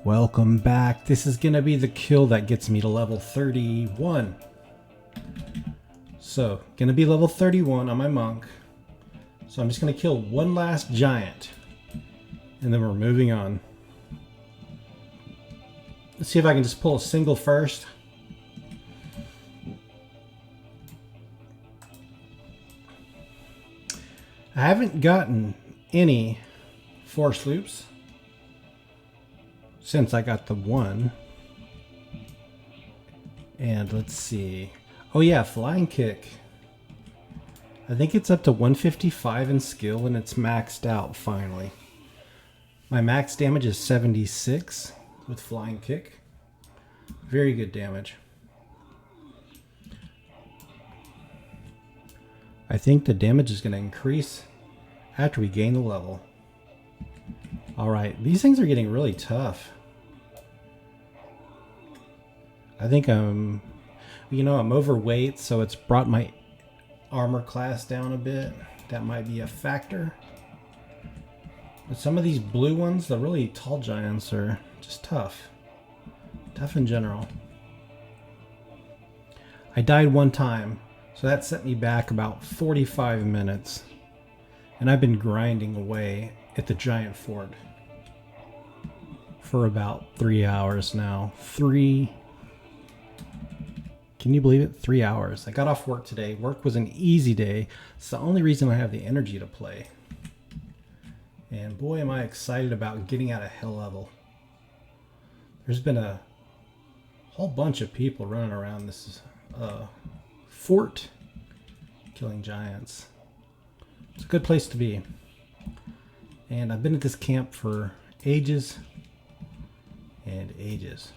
Welcome back. This is going to be the kill that gets me to level 31. So, going to be level 31 on my monk. So I'm just going to kill one last giant. And then we're moving on. Let's see if I can just pull a single first. I haven't gotten any force loops since I got the one. And let's see. Oh yeah, flying kick. I think it's up to 155 in skill and it's maxed out finally. My max damage is 76 with flying kick. Very good damage. I think the damage is going to increase after we gain the level. Alright, these things are getting really tough. I think I'm overweight, so it's brought my armor class down a bit. That might be a factor. But some of these blue ones, the really tall giants, are just tough. Tough in general. I died one time, so that set me back about 45 minutes. And I've been grinding away at the giant fort for about 3 hours now. Can you believe it? 3 hours. I got off work today. Work was an easy day. It's the only reason I have the energy to play. And boy, am I excited about getting out of hell level. There's been a whole bunch of people running around this fort killing giants. It's a good place to be. And I've been at this camp for ages and ages.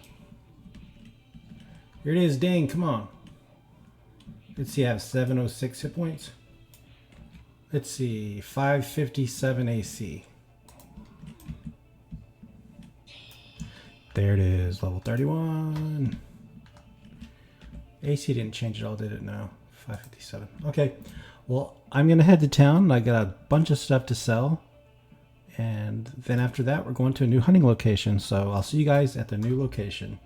Here it is, dang, come on. Let's see, I have 706 hit points. Let's see, 557 AC. There it is, level 31. AC didn't change at all, did it? No, 557. Okay, well, I'm going to head to town. I got a bunch of stuff to sell. And then after that, we're going to a new hunting location. So I'll see you guys at the new location.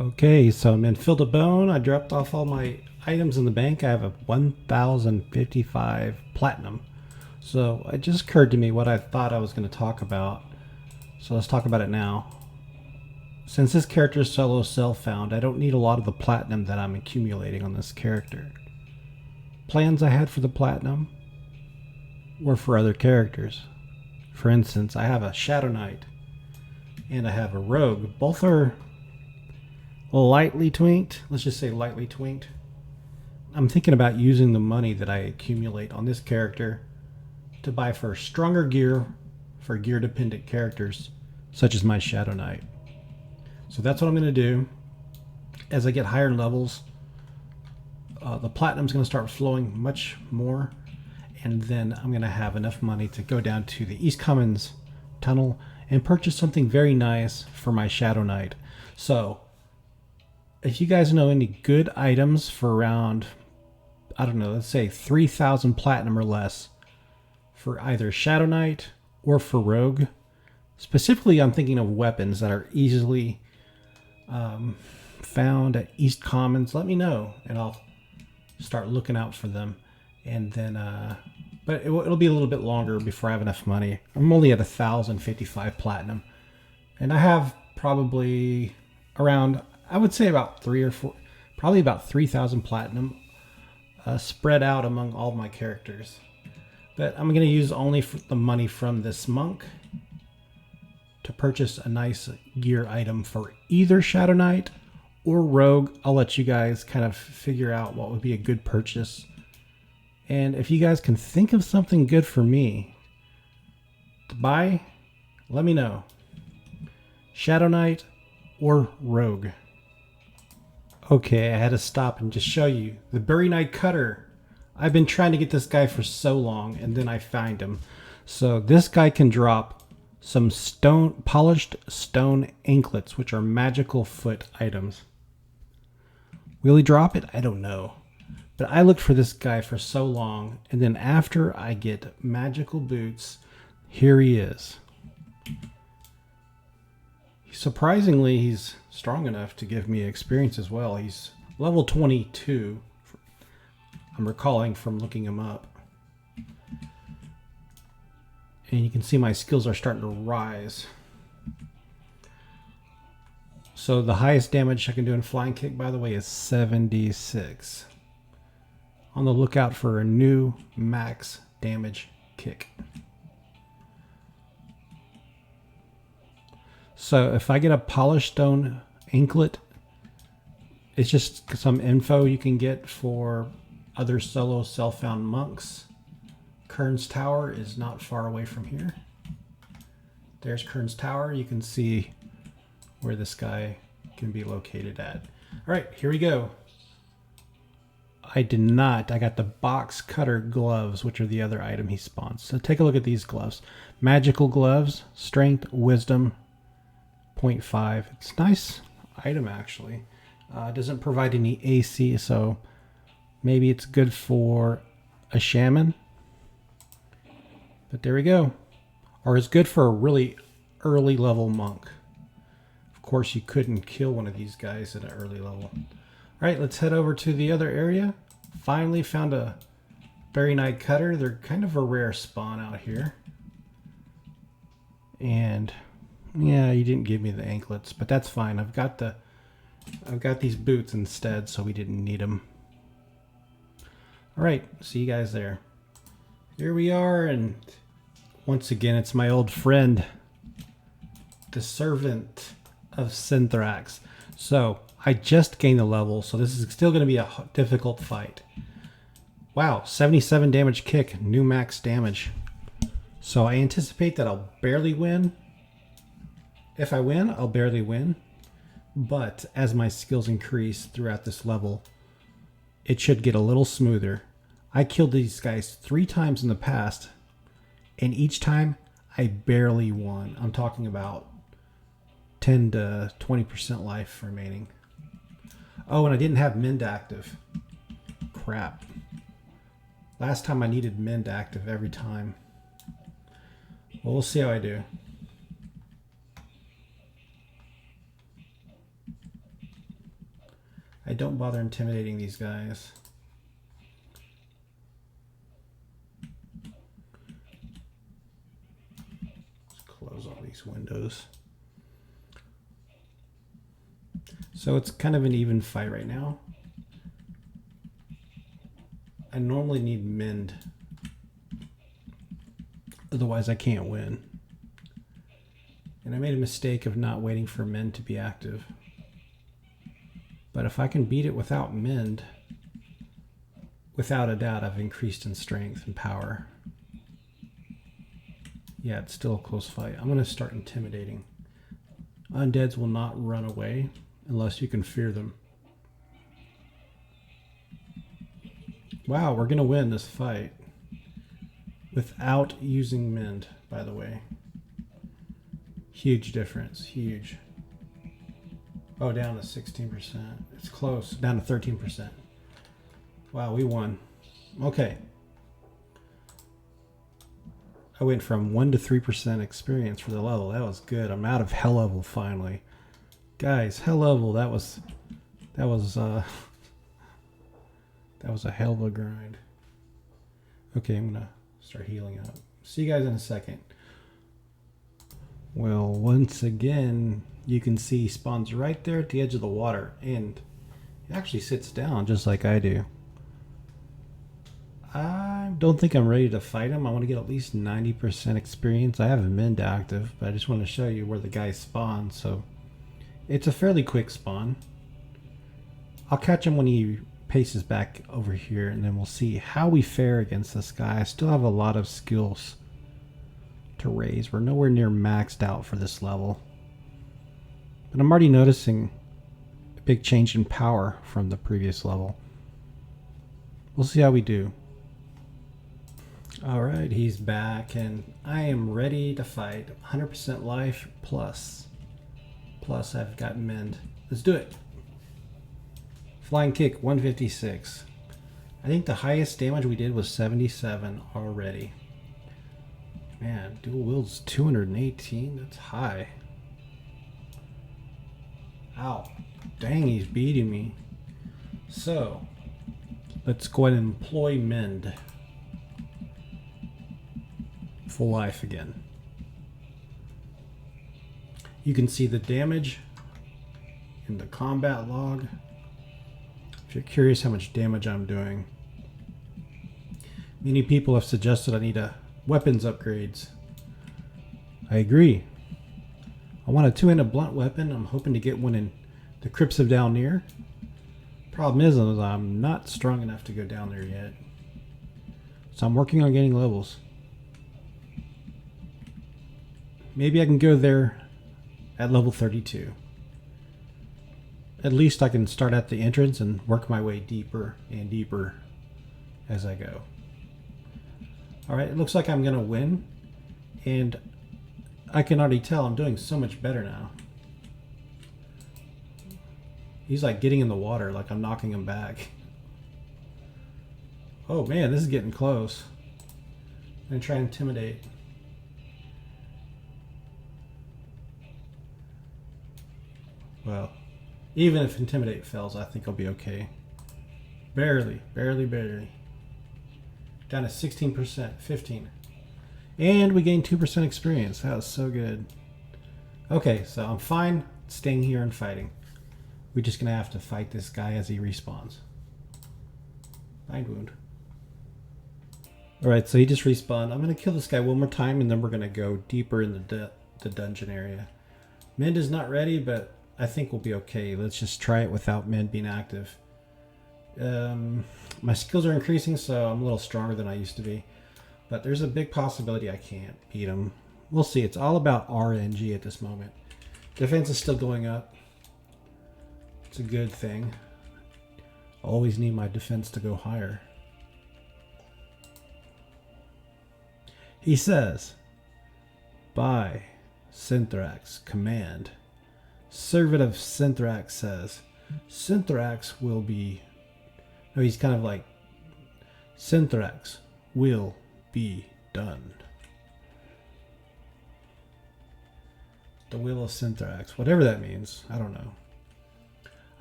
Okay, so I'm in Field of Bone. I dropped off all my items in the bank. I have a 1,055 platinum. So it just occurred to me what I thought I was going to talk about. So let's talk about it now. Since this character is solo self-found, I don't need a lot of the platinum that I'm accumulating on this character. Plans I had for the platinum were for other characters. For instance, I have a Shadow Knight and I have a Rogue. Both are lightly twinked. Let's just say lightly twinked. I'm thinking about using the money that I accumulate on this character to buy for stronger gear for gear dependent characters such as my Shadow Knight. So that's what I'm going to do. As I get higher levels, the platinum's going to start flowing much more, and then I'm going to have enough money to go down to the East Commons tunnel and purchase something very nice for my Shadow Knight. So if you guys know any good items for around, I don't know, let's say 3,000 platinum or less for either Shadow Knight or for Rogue, specifically I'm thinking of weapons that are easily found at East Commons, let me know and I'll start looking out for them. And then, but it'll be a little bit longer before I have enough money. I'm only at 1,055 platinum, and I have probably around, I would say about 3 or 4, probably about 3,000 platinum spread out among all my characters. But I'm going to use only the money from this monk to purchase a nice gear item for either Shadow Knight or Rogue. I'll let you guys kind of figure out what would be a good purchase. And if you guys can think of something good for me to buy, let me know. Shadow Knight or Rogue. Okay, I had to stop and just show you the Burynai Cutter. I've been trying to get this guy for so long, and then I find him. So this guy can drop some polished stone anklets, which are magical foot items. Will he drop it? I don't know. But I looked for this guy for so long, and then after I get magical boots, here he is. surprisingly, he's strong enough to give me experience as well. He's level 22. I'm recalling from looking him up. And you can see my skills are starting to rise. So the highest damage I can do in flying kick, by the way, is 76. On the lookout for a new max damage kick. So if I get a polished stone anklet, it's just some info you can get for other solo self-found monks. Kern's Tower is not far away from here. There's Kern's Tower. You can see where this guy can be located at. All right, here we go. I did not. I got the Boxcutter gloves, which are the other item he spawns. So take a look at these gloves. Magical gloves, strength, wisdom, 0.5. It's a nice item, actually. It doesn't provide any AC, so maybe it's good for a shaman. But there we go. Or it's good for a really early level monk. Of course, you couldn't kill one of these guys at an early level. All right, let's head over to the other area. Finally found a Burynai Cutter. They're kind of a rare spawn out here. And yeah, you didn't give me the anklets, but that's fine. I've got these boots instead, so we didn't need them. All right, see you guys there. Here we are, and once again, it's my old friend, the Servant of Synthrax. So I just gained a level, so this is still going to be a difficult fight. Wow, 77 damage kick, new max damage. So I anticipate that I'll barely win. If I win, I'll barely win. But as my skills increase throughout this level, it should get a little smoother. I killed these guys 3 times in the past, and each time I barely won. I'm talking about 10 to 20% life remaining. Oh, and I didn't have Mend active. Crap. Last time I needed Mend active every time. Well, we'll see how I do. I don't bother intimidating these guys. Let's close all these windows. So it's kind of an even fight right now. I normally need Mend. Otherwise I can't win. And I made a mistake of not waiting for Mend to be active. But if I can beat it without Mend, without a doubt I've increased in strength and power. Yeah, it's still a close fight. I'm going to start intimidating. Undeads will not run away unless you can fear them. Wow, we're going to win this fight. Without using Mend, by the way. Huge difference, huge. Oh, down to 16%. It's close, down to 13%. Wow, we won. Okay. I went from 1 to 3% experience for the level. That was good. I'm out of hell level finally. Guys, hell level, that was a hell of a grind. Okay, I'm gonna start healing up. See you guys in a second. Well, once again, you can see he spawns right there at the edge of the water, and he actually sits down just like I do. I don't think I'm ready to fight him. I want to get at least 90% experience. I have a Mend active, but I just want to show you where the guy spawns. So it's a fairly quick spawn. I'll catch him when he paces back over here, and then we'll see how we fare against this guy. I still have a lot of skills to raise. We're nowhere near maxed out for this level. But I'm already noticing a big change in power from the previous level. We'll see how we do. Alright, he's back, and I am ready to fight. 100% life plus. Plus I've got Mend. Let's do it. Flying kick, 156. I think the highest damage we did was 77 already. Man, dual wield's 218. That's high. Ow. Dang, he's beating me. So, let's go ahead and employ mend. Full life again. You can see the damage in the combat log. If you're curious how much damage I'm doing. Many people have suggested I need a weapons upgrades. I agree. I want a two-handed blunt weapon. I'm hoping to get one in the crypts of down near. Problem is I'm not strong enough to go down there yet. So I'm working on getting levels. Maybe I can go there at level 32. At least I can start at the entrance and work my way deeper and deeper as I go. Alright, it looks like I'm going to win. And I can already tell I'm doing so much better now. He's like getting in the water, like I'm knocking him back. Oh man, this is getting close. I'm going to try and intimidate. Well, even if intimidate fails, I think I'll be okay. Barely. Down to 16%, 15. And we gained 2% experience. That was so good. Okay, so I'm fine staying here and fighting. We're just going to have to fight this guy as he respawns. Bind wound. Alright, so he just respawned. I'm going to kill this guy one more time and then we're going to go deeper in the dungeon area. Mend is not ready, but I think we'll be okay. Let's just try it without Mend being active. My skills are increasing, so I'm a little stronger than I used to be. But there's a big possibility I can't beat him. We'll see. It's all about RNG at this moment. Defense is still going up. It's a good thing. I always need my defense to go higher. He says, by Synthrax command. Servant of Synthrax says, Synthrax will be... No, he's kind of like, Synthrax will be done. The will of Synthrax. Whatever that means. I don't know.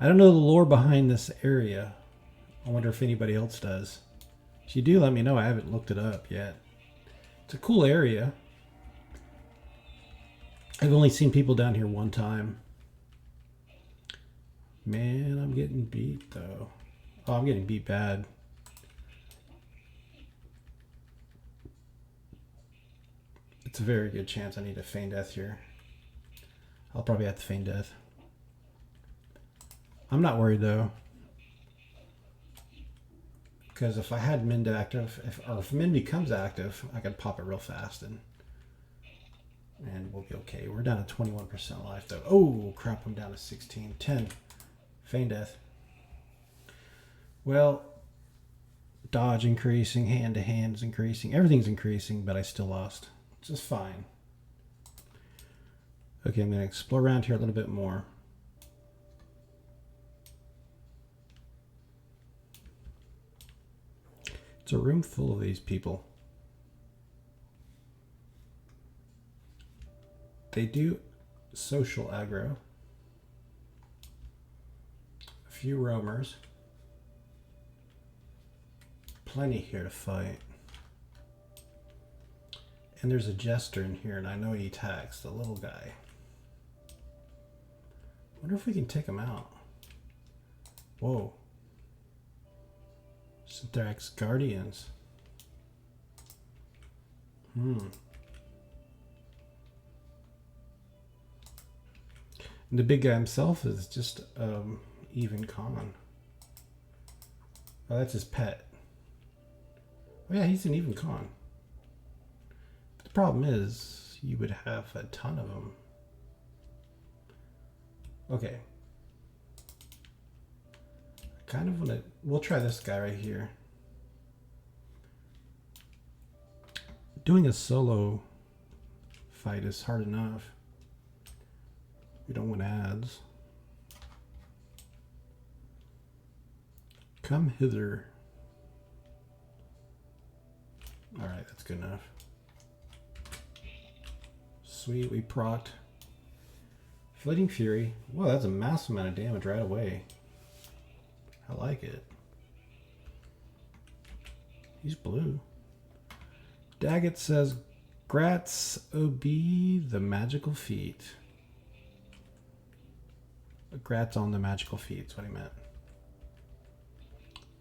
I don't know the lore behind this area. I wonder if anybody else does. If you do, let me know. I haven't looked it up yet. It's a cool area. I've only seen people down here one time. Man, I'm getting beat though. Oh, I'm getting beat bad. It's a very good chance I need to feign death here. I'll probably have to feign death. I'm not worried though. Because if I had Mend active, if Mend becomes active, I could pop it real fast and we'll be okay. We're down to 21% life though. Oh crap, I'm down to 16. 10. Feign death. Well, dodge increasing, hand to hand's increasing, everything's increasing, but I still lost. It's just fine. Okay, I'm going to explore around here a little bit more. It's a room full of these people. They do social aggro. A few roamers. Plenty here to fight. And there's a jester in here, and I know he attacks the little guy. Wonder if we can take him out. Whoa. Synthrax Guardians. And the big guy himself is just even con. Oh, that's his pet. Oh yeah, he's an even con. But the problem is, you would have a ton of them. Okay. I kind of want to... We'll try this guy right here. Doing a solo fight is hard enough. We don't want ads. Come hither. Alright, that's good enough. Sweet, we procced. Fleeting Fury. Whoa, that's a massive amount of damage right away. I like it. He's blue. Daggett says, Grats OB the magical feat. Grats on the magical feat is what he meant.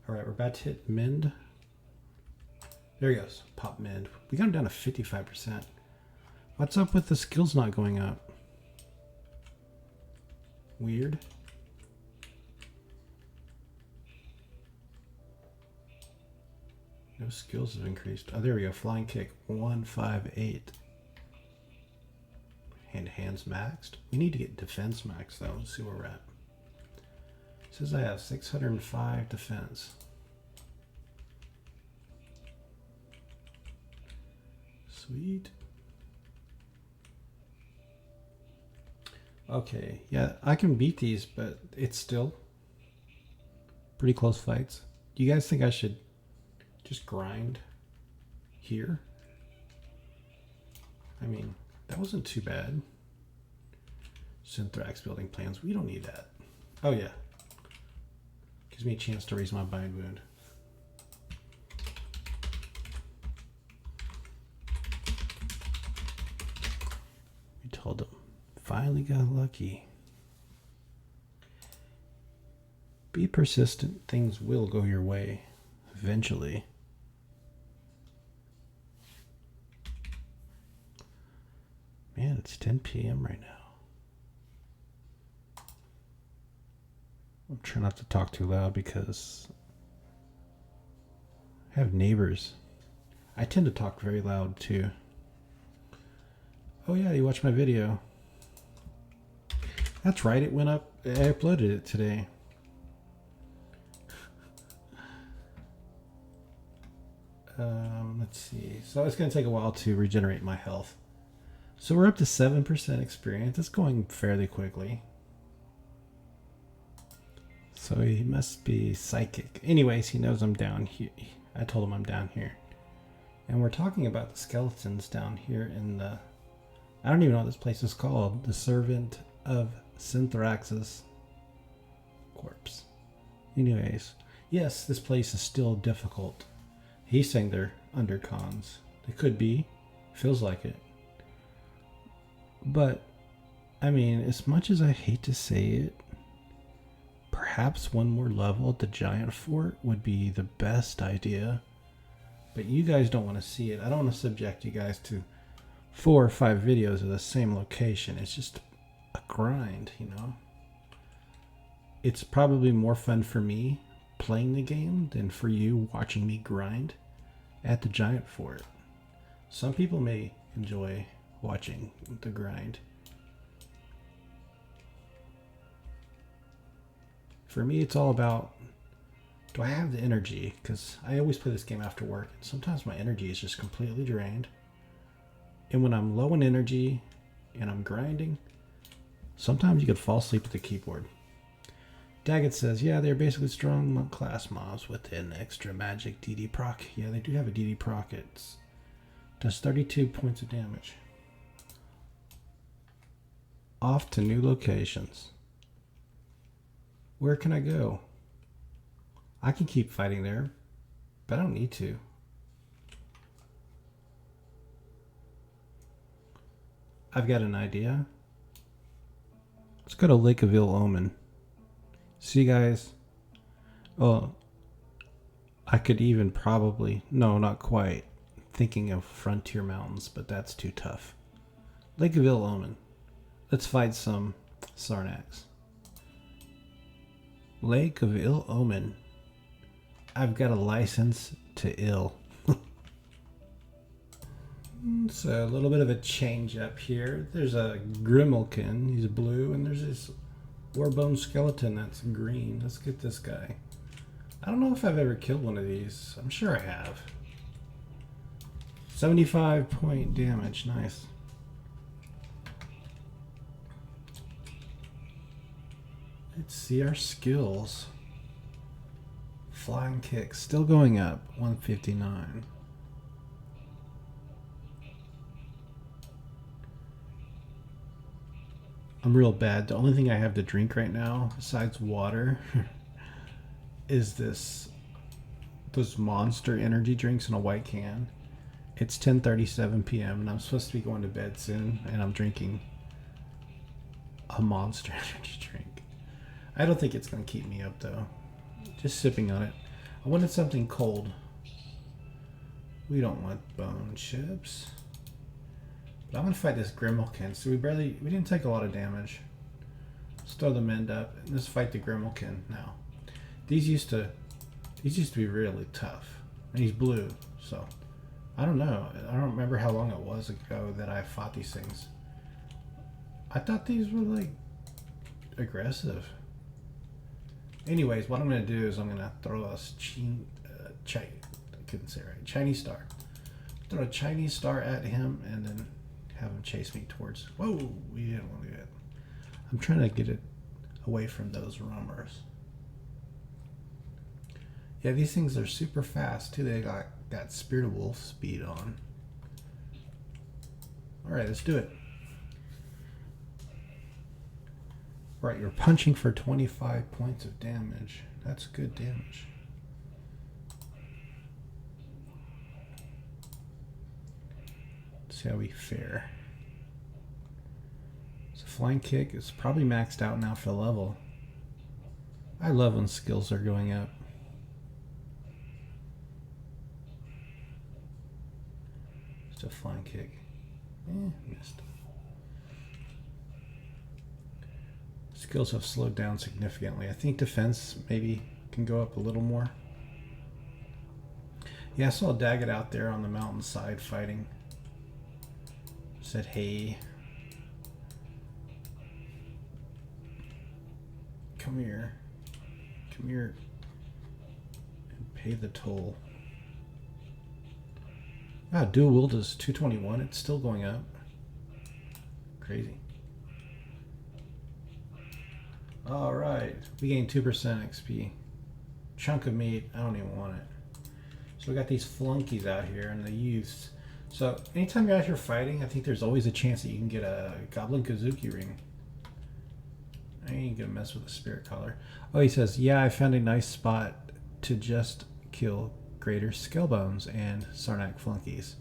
Alright, we're about to hit Mend. There he goes. Pop Mend. We got him down to 55%. What's up with the skills not going up? Weird. No skills have increased. Oh, there we go. Flying Kick. 158. Hands maxed. We need to get defense maxed though. Let's see where we're at. It says I have 605 defense. Sweet. Okay, yeah, I can beat these, but it's still pretty close fights. Do you guys think I should just grind here? I mean, that wasn't too bad. Synthrax building plans. We don't need that. Oh yeah. Gives me a chance to raise my bind wound. We told them. Finally got lucky. Be persistent. Things will go your way eventually. Man, it's 10 p.m. right now. I'm trying not to talk too loud because I have neighbors. I tend to talk very loud too. Oh yeah, you watched my video. That's right, it went up. I uploaded it today. Let's see. So it's going to take a while to regenerate my health. So we're up to 7% experience. It's going fairly quickly. So he must be psychic. Anyways, he knows I'm down here. I told him I'm down here. And we're talking about the skeletons down here in the... I don't even know what this place is called. The Servant of Synthrax's corpse. Anyways, yes, this place is still difficult. He's saying they're undercons. They could be. Feels like it. But, I mean, as much as I hate to say it, perhaps one more level at the giant fort would be the best idea. But you guys don't want to see it. I don't want to subject you guys to 4 or 5 videos of the same location. It's just a grind, you know? It's probably more fun for me playing the game than for you watching me grind at the giant fort. Some people may enjoy watching the grind. For me, it's all about, do I have the energy? Because I always play this game after work, and sometimes my energy is just completely drained. And when I'm low in energy and I'm grinding, sometimes you could fall asleep at the keyboard. Daggett says, yeah, they're basically strong class mobs with an extra magic DD proc. Yeah, they do have a DD proc. It does 32 points of damage. Off to new locations. Where can I go? I can keep fighting there, but I don't need to. I've got an idea. Let's go to Lake of Ill Omen. See, guys. Oh, I could even probably... No, not quite. Thinking of Frontier Mountains, but that's too tough. Lake of Ill Omen. Let's fight some Sarnax. Lake of Ill Omen. I've got a license to ill. So a little bit of a change up here. There's a Grimalkin. He's blue, and there's this Warbone skeleton that's green. Let's get this guy. I don't know if I've ever killed one of these. I'm sure I have. 75 point damage. Nice. Let's see our skills. Flying kick still going up. 159. I'm real bad. The only thing I have to drink right now, besides water, is those Monster energy drinks in a white can. It's 10:37 p.m. and I'm supposed to be going to bed soon, and I'm drinking a Monster energy drink. I don't think it's going to keep me up though. Just sipping on it. I wanted something cold. We don't want bone chips. But I'm going to fight this Grimalkin. So we didn't take a lot of damage. Let's throw the mend up and let's fight the Grimalkin now. These used to be really tough. And he's blue, so I don't know. I don't remember how long it was ago that I fought these things. I thought these were like aggressive. Anyways, what I'm going to do is I'm going to throw a Chinese star. Throw a Chinese star at him and then have him chase me towards. Whoa, we didn't want to do it. I'm trying to get it away from those roamers. Yeah, these things are super fast too. They got Spirit of Wolf speed on. Alright, let's do it. Right, you're punching for 25 points of damage. That's good damage. Let's see how we fare. So flying kick is probably maxed out now for the level. I love when skills are going up. Just a flying kick. Missed. Skills have slowed down significantly. I think defense maybe can go up a little more. Yeah, I saw Daggett out there on the mountainside fighting. Said, hey. Come here. Come here. And pay the toll. Wow, dual wield is 221. It's still going up. Crazy. Alright, we gained 2% XP. Chunk of meat, I don't even want it. So we got these flunkies out here and the youths. So anytime you're out here fighting, I think there's always a chance that you can get a Goblin Kazuki ring. I ain't gonna mess with the spirit collar. Oh, he says, yeah, I found a nice spot to just kill Greater Skellbones and Sunark Flunkies.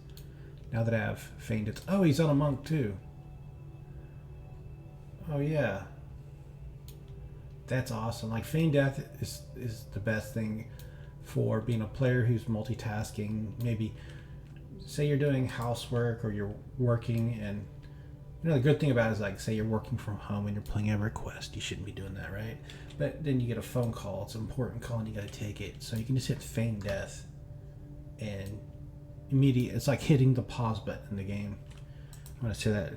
Now that I have feigned it. Oh, he's on a monk too. Oh yeah. That's awesome. Like feign death is the best thing for being a player who's multitasking. Maybe say you're doing housework or you're working, and you know the good thing about it is like say you're working from home and you're playing EverQuest. You shouldn't be doing that, right? But then you get a phone call. It's an important call and you got to take it. So you can just hit feign death and immediate. It's like hitting the pause button in the game. I'm gonna say that.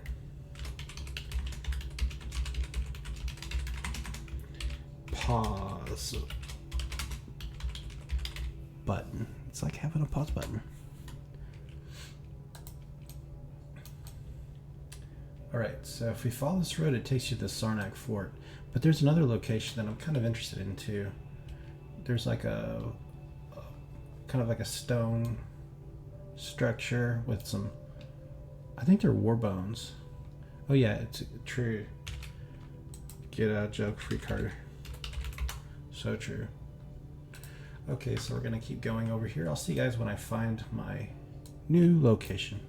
Pause button. It's like having a pause button. Alright, so if we follow this road, it takes you to the Sunark Fort. But there's another location that I'm kind of interested in too. There's like a kind of like a stone structure with some, I think they're war bones. Oh yeah, it's true. Get out, joke, free card. So true. Okay, so we're gonna keep going over here. I'll see you guys when I find my new location.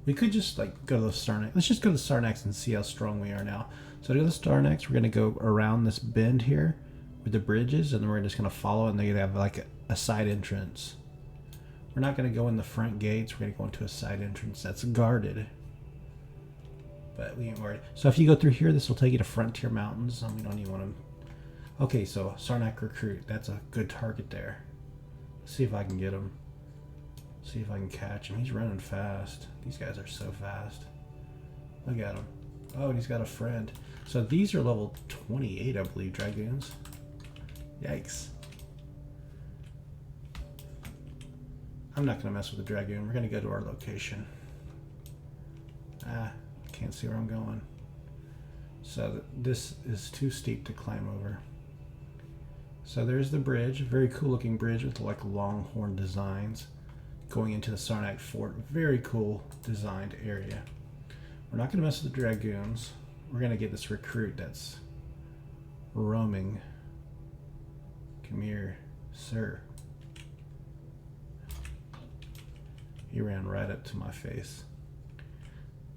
We could just like go to the Sarnax. Let's just go to the Sarnax and see how strong we are now. So to go to the Sarnax, we're gonna go around this bend here with the bridges, and then we're just gonna follow, and they have like a side entrance. We're not gonna go in the front gates. We're gonna go into a side entrance that's guarded. But we ain't worried. So if you go through here, this will take you to Frontier Mountains, and we don't even want to. Okay, so Sarnac Recruit, that's a good target there. Let's see if I can get him. See if I can catch him. He's running fast. These guys are so fast. Look at him. Oh, and he's got a friend. So these are level 28, I believe, Dragoons. Yikes. I'm not going to mess with the Dragoon. We're going to go to our location. Ah, can't see where I'm going. So this is too steep to climb over. So there's the bridge, very cool looking bridge with like longhorn designs going into the Sunark Fort. Very cool designed area. We're not going to mess with the Dragoons. we're gonna get this recruit that's roaming. Come here, sir. He ran right up to my face.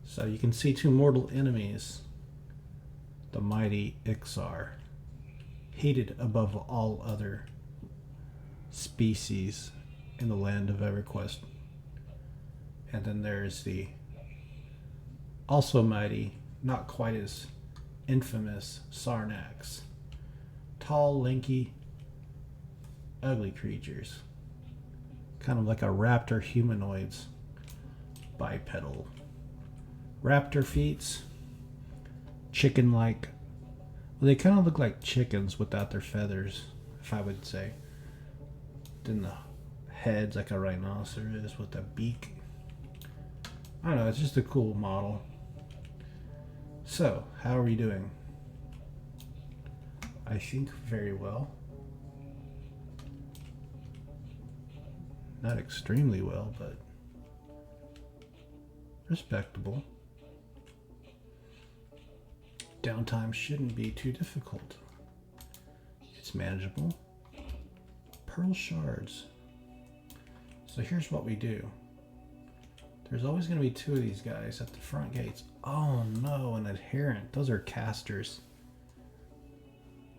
So you can see two mortal enemies. The mighty Iksar, hated above all other species in the land of EverQuest. And then there's the also mighty, not quite as infamous Sarnax. Tall, lanky, ugly creatures. Kind of like a raptor humanoids. Bipedal. Raptor feet. Chicken-like. Well, they kind of look like chickens without their feathers, if I would say. Then the head's like a rhinoceros with a beak. I don't know, it's just a cool model. So, how are we doing? I think very well. Not extremely well, but respectable. Downtime shouldn't be too difficult. It's manageable. Pearl shards. So here's what we do. There's always going to be two of these guys at the front gates. Oh no, an adherent. Those are casters.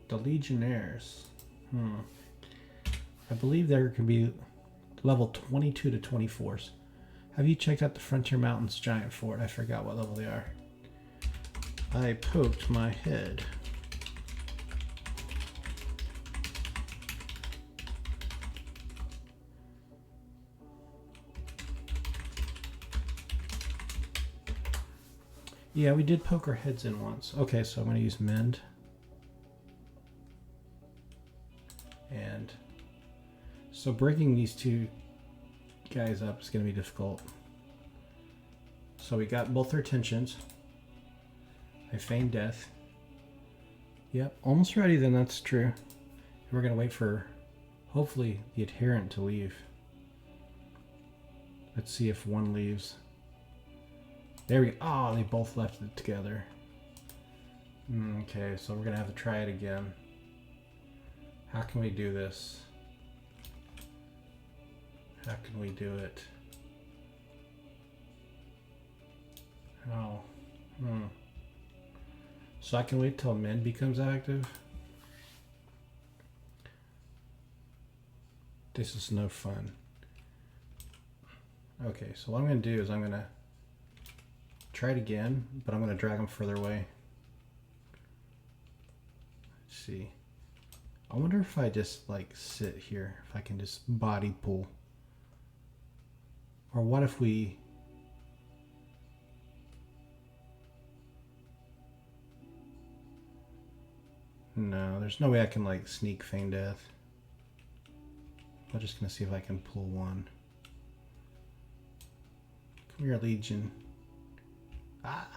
The legionnaires. I believe there can be level 22 to 24s. Have you checked out the Frontier Mountains giant fort? I forgot what level they are. I poked my head. Yeah, we did poke our heads in once. Okay, so I'm going to use mend. And so breaking these two guys up is going to be difficult. So we got both their tensions. I feigned death. Yep, almost ready then, that's true. And we're going to wait for, hopefully, the adherent to leave. Let's see if one leaves. There we go. Oh, they both left it together. Okay, so we're going to have to try it again. How can we do this? How can we do it? Oh. So I can wait till mend becomes active? This is no fun. Okay, so what I'm going to do is I'm going to try it again, but I'm going to drag them further away. Let's see. I wonder if I just like sit here, if I can just body pull. Or what if we... No, there's no way I can like sneak feign death. I'm just going to see if I can pull one. Come here, Legion. Ah!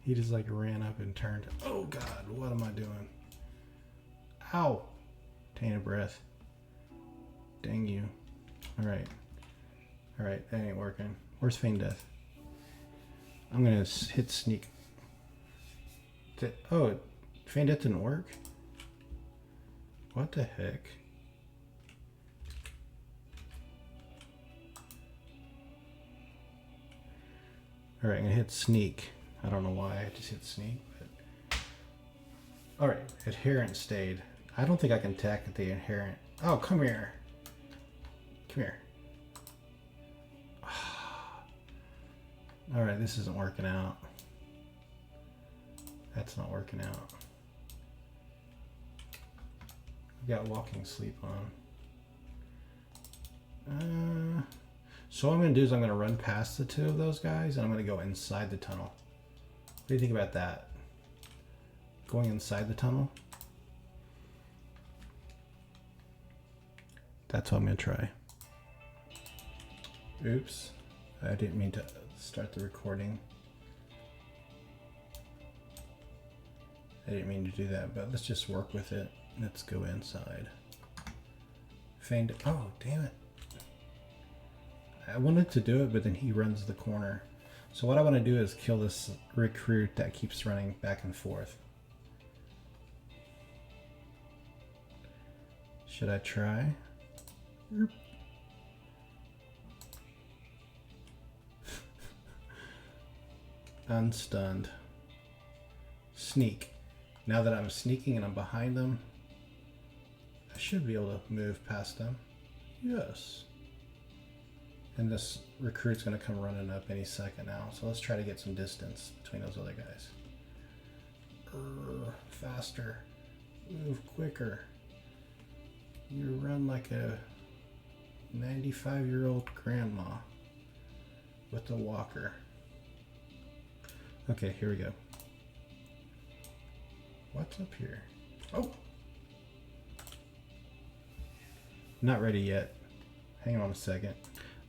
He just like ran up and turned. Oh God, what am I doing? Ow! Tainted breath. Dang you. Alright. Alright, that ain't working. Where's feign death? I'm gonna hit sneak. Oh, feign death didn't work? What the heck? Alright, I'm gonna hit sneak. I don't know why I just hit sneak, but... Alright, adherent stayed. I don't think I can attack the adherent. Oh, come here. Come here. Alright, this isn't working out. That's not working out. I've got walking sleep on. So what I'm going to do is I'm going to run past the two of those guys and I'm going to go inside the tunnel. What do you think about that? Going inside the tunnel? That's what I'm going to try. Oops. I didn't mean to start the recording. I didn't mean to do that, but let's just work with it. Let's go inside. Feigned. Oh, damn it. I wanted to do it, but then he runs the corner. So what I want to do is kill this recruit that keeps running back and forth. Should I try? Unstunned. Sneak. Now that I'm sneaking and I'm behind them, I should be able to move past them. Yes. And this recruit's going to come running up any second now. So let's try to get some distance between those other guys. Faster. Move quicker. You run like a 95-year-old grandma with a walker. Okay, here we go. What's up here? Oh! Not ready yet. Hang on a second.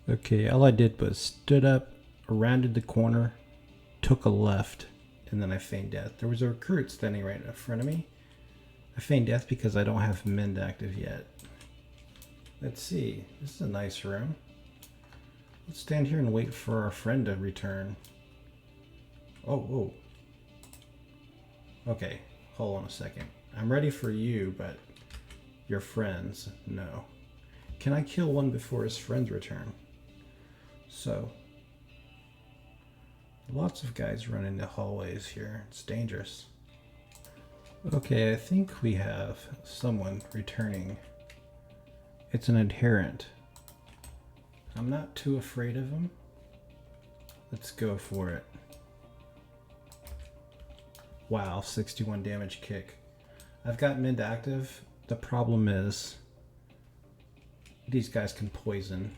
Okay, all I did was stood up, rounded the corner, took a left, and then I feigned death. There was a recruit standing right in front of me. I feigned death because I don't have Mend active yet. Let's see. This is a nice room. Let's stand here and wait for our friend to return. Oh, whoa. Okay, hold on a second. I'm ready for you, but your friends, no. Can I kill one before his friends return? So, lots of guys running the hallways here. It's dangerous. Okay, I think we have someone returning. It's an adherent. I'm not too afraid of him. Let's go for it. Wow, 61 damage kick. I've got Mend active. The problem is these guys can poison.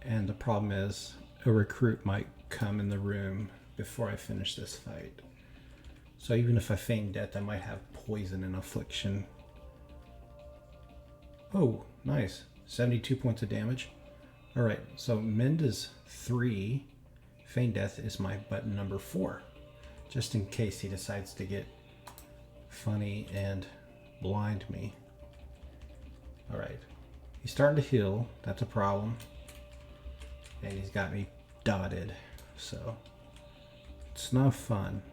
And the problem is a recruit might come in the room before I finish this fight. So even if I feign death, I might have poison and affliction. Oh, nice. 72 points of damage. Alright, so Mend is 3. Feign death is my button number 4. Just in case he decides to get funny and blind me. Alright. He's starting to heal. That's a problem. And he's got me dotted. So, it's not fun.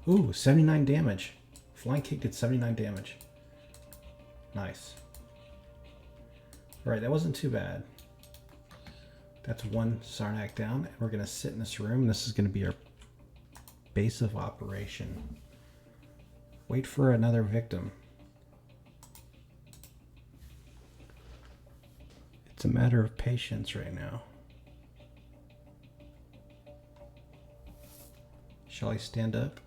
Ooh, 79 damage. Flying kick did 79 damage. Nice. Alright, that wasn't too bad. That's one Sunark down. And we're going to sit in this room. This is going to be our base of operation. Wait for another victim. It's a matter of patience right now. Shall I stand up?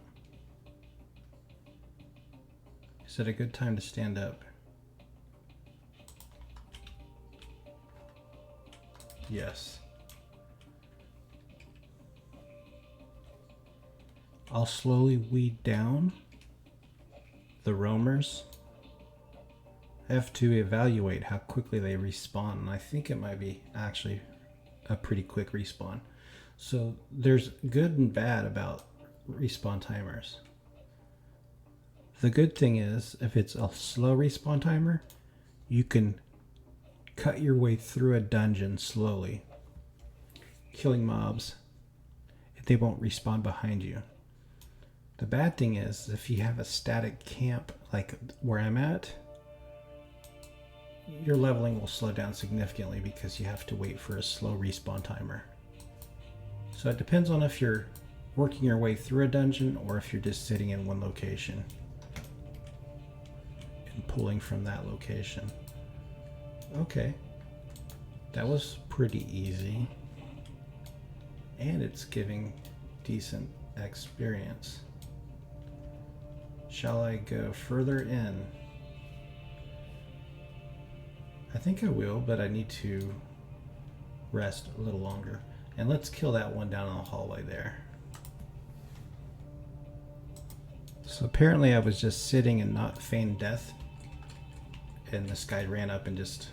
Is it a good time to stand up? Yes. I'll slowly weed down the roamers. I have to evaluate how quickly they respawn, and I think it might be actually a pretty quick respawn. So there's good and bad about respawn timers. The good thing is, if it's a slow respawn timer, you can cut your way through a dungeon slowly, killing mobs. They won't respawn behind you. The bad thing is, if you have a static camp like where I'm at, your leveling will slow down significantly because you have to wait for a slow respawn timer. So it depends on if you're working your way through a dungeon or if you're just sitting in one location and pulling from that location. Okay, that was pretty easy, and it's giving decent experience. Shall I go further in? I think I will, but I need to rest a little longer. And let's kill that one down in the hallway there. So apparently I was just sitting and not feigned death, and this guy ran up and just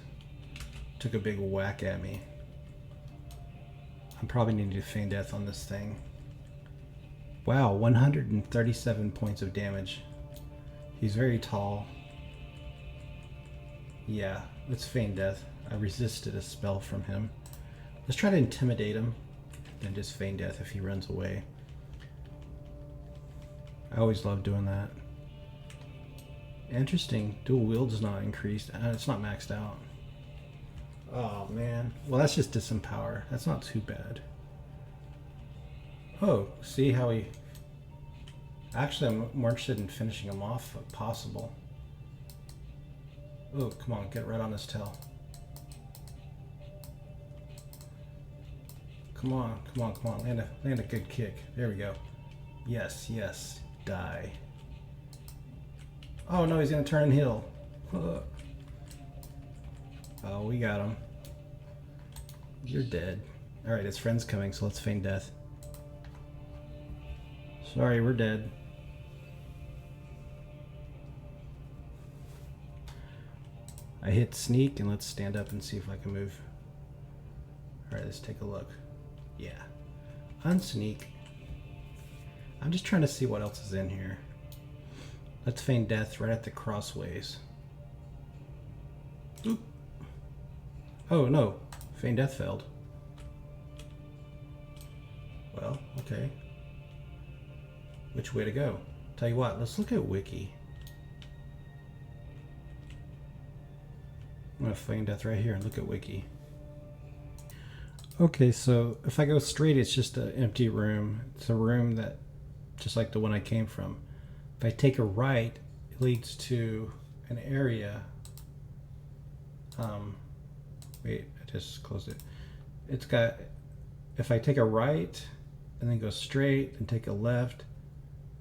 took a big whack at me. I'm probably needing to feign death on this thing. Wow, 137 points of damage. He's very tall. Yeah, let's feign death. I resisted a spell from him. Let's try to intimidate him. than just feign death if he runs away. I always love doing that. Interesting. Dual wield is not increased. It's not maxed out. Oh man. Well, that's just disempower. That's not too bad. Oh, see how he... Actually, I'm more interested in finishing him off if possible. Oh, come on. Get right on his tail. Come on, come on, come on. Land a good kick. There we go. Yes, yes. Die. Oh no, he's gonna turn and heal. Oh, we got him. You're dead. Alright, his friend's coming, so let's feign death. Sorry, we're dead. I hit sneak, and let's stand up and see if I can move. Alright, let's take a look. Yeah. Unsneak. I'm just trying to see what else is in here. Let's feign death right at the crossways. Oop. Oh no, feign death failed. Well, okay. Which way to go? Tell you what, let's look at Wiki. I'm gonna feign death right here and look at Wiki. Okay, so if I go straight, it's just an empty room. It's a room that, just like the one I came from. If I take a right, it leads to an area. Wait, I just closed it. It's got, if I take a right and then go straight and take a left,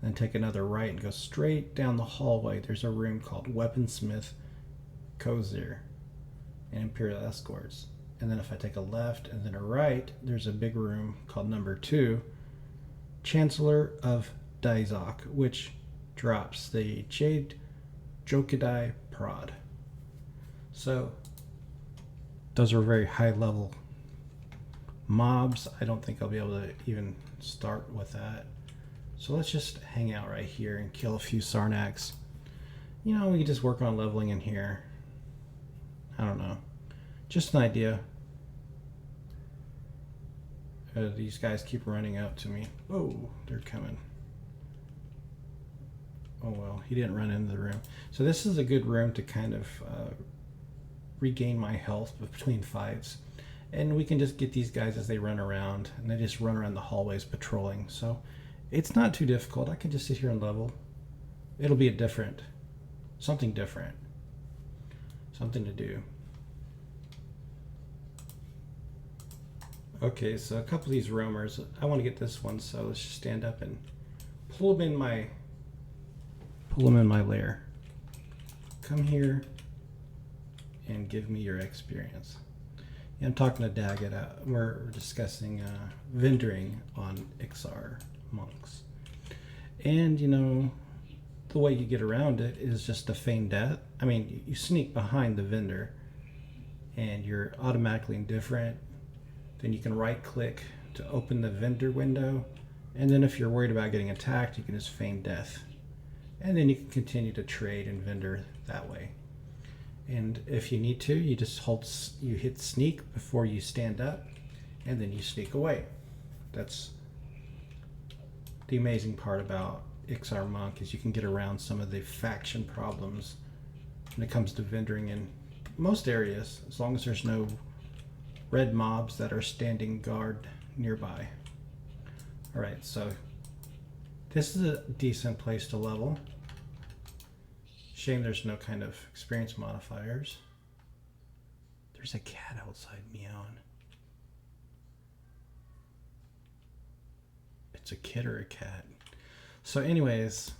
then take another right and go straight down the hallway, there's a room called Weaponsmith Cozier and Imperial Escorts. And then if I take a left and then a right, there's a big room called number 2, Chancellor of Dizok, which drops the Jade Jokidai Prod. So those are very high level mobs. I don't think I'll be able to even start with that. So let's just hang out right here and kill a few Sarnaks. You know, we can just work on leveling in here. I don't know. Just an idea. These guys keep running up to me. Oh, they're coming. Oh well, he didn't run into the room. So this is a good room to kind of regain my health between fights. And we can just get these guys as they run around. And they just run around the hallways patrolling. So it's not too difficult. I can just sit here and level. It'll be something different. Something to do. Okay, so a couple of these roamers. I want to get this one, so let's just stand up and pull them in my lair. Come here and give me your experience. Yeah, I'm talking to Daggett. We're discussing vendoring on Iksar monks. And, you know, the way you get around it is just to feign death. I mean, you sneak behind the vendor and you're automatically indifferent. Then you can right click to open the vendor window. And then if you're worried about getting attacked, you can just feign death. And then you can continue to trade and vendor that way. And if you need to, you just you hit sneak before you stand up, and then you sneak away. That's the amazing part about Iksar Monk, is you can get around some of the faction problems when it comes to vendoring in most areas, as long as there's no red mobs that are standing guard nearby. Alright, so this is a decent place to level. Shame there's no kind of experience modifiers. There's a cat outside meowing. It's a kid or a cat. So anyways,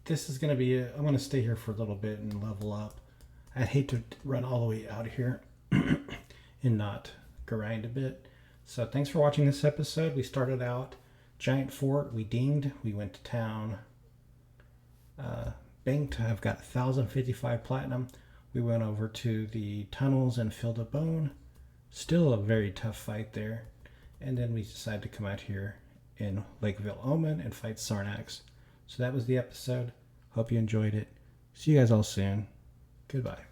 this is going to be it. I'm going to stay here for a little bit and level up. I'd hate to run all the way out here and not grind a bit. So thanks for watching this episode. We started out Giant Fort. We dinged. We went to town. Banked. I've got 1,055 platinum. We went over to the tunnels and filled a bone. Still a very tough fight there. And then we decided to come out here in Lakeville Omen and fight Sarnaks. So that was the episode. Hope you enjoyed it. See you guys all soon. Goodbye.